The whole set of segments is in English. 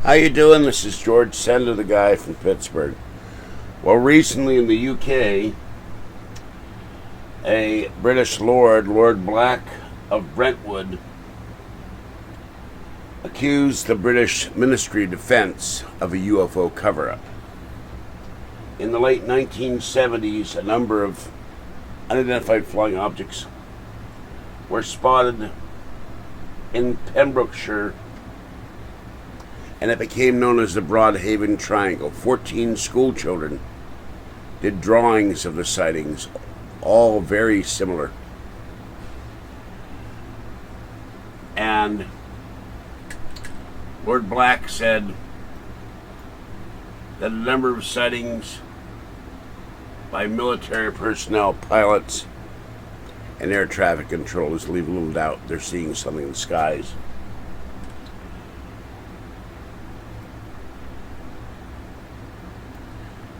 How you doing? This is George Senda, the guy from Pittsburgh. Well, recently in the UK, a British Lord Black of Brentwood, accused the British Ministry of Defence of a UFO cover-up. In the late 1970s, a number of unidentified flying objects were spotted in Pembrokeshire, and it became known as the Broadhaven Triangle. 14 school children did drawings of the sightings, all very similar. And Lord Black said that a number of sightings by military personnel, pilots, and air traffic controllers leave little doubt they're seeing something in the skies.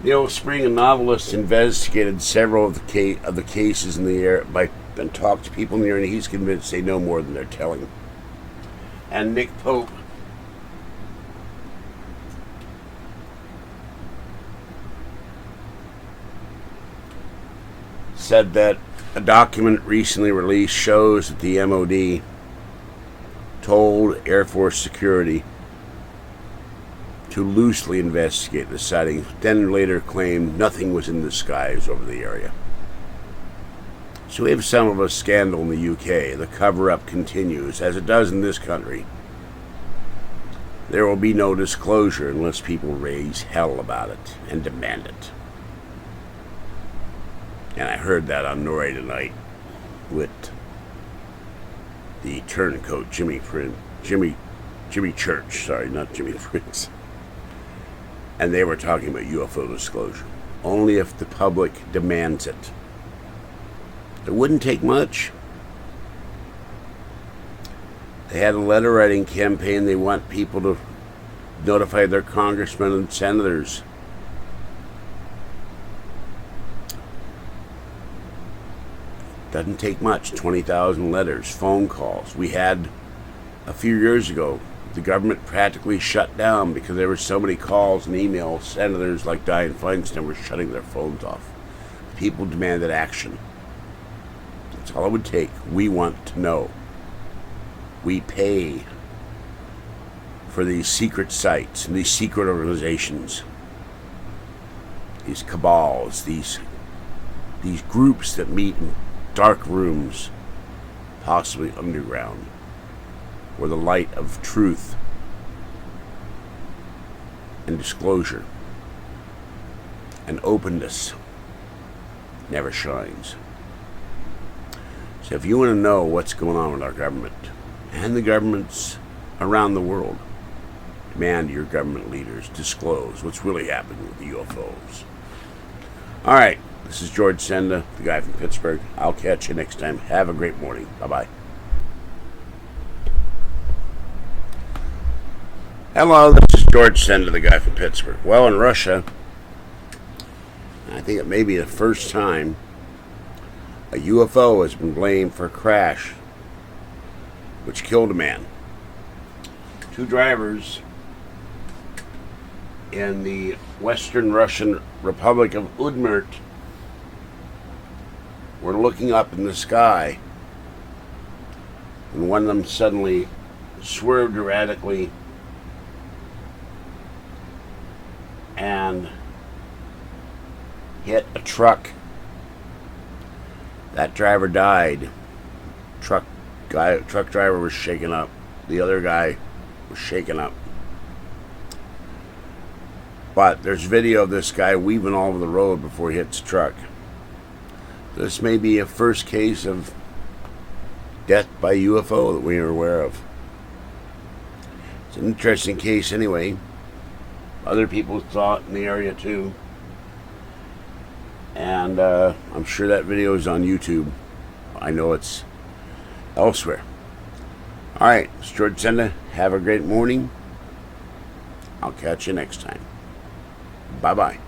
Neil Spring, a novelist, investigated several of the cases in the area and talked to people in the area, and he's convinced they know more than they're telling. And Nick Pope said that a document recently released shows that the MOD told Air Force security to loosely investigate the sightings, then later claimed nothing was in the skies over the area. So we have some of a scandal in the UK. The cover-up continues, as it does in this country. There will be no disclosure unless people raise hell about it and demand it. And I heard that on Tory tonight with the turncoat Jimmy Church, sorry, not Jimmy Prince. And they were talking about UFO disclosure. Only if the public demands it. It wouldn't take much. They had a letter writing campaign. They want people to notify their congressmen and senators. Doesn't take much. 20,000 letters, phone calls. We had a few years ago, the government practically shut down because there were so many calls and emails. Senators like Dianne Feinstein were shutting their phones off. People demanded action. That's all it would take. We want to know. We pay for these secret sites and these secret organizations, these cabals, these groups that meet in dark rooms, possibly underground, where the light of truth and disclosure and openness never shines. So if you want to know what's going on with our government and the governments around the world, demand your government leaders disclose what's really happening with the UFOs. All right, this is George Senda, the guy from Pittsburgh. I'll catch you next time. Have a great morning. Bye-bye. Hello, this is George Senda, the guy from Pittsburgh. Well, in Russia, I think it may be the first time a UFO has been blamed for a crash which killed a man. Two drivers in the Western Russian Republic of Udmurt were looking up in the sky, and one of them suddenly swerved erratically and hit a truck. That driver died. Truck driver was shaken up. The other guy was shaken up. But there's video of this guy weaving all over the road before he hits the truck. This may be a first case of death by UFO that we are aware of. It's an interesting case anyway. Other people saw it in the area too. And I'm sure that video is on YouTube. I know it's elsewhere. Alright, it's George Senda. Have a great morning. I'll catch you next time. Bye-bye.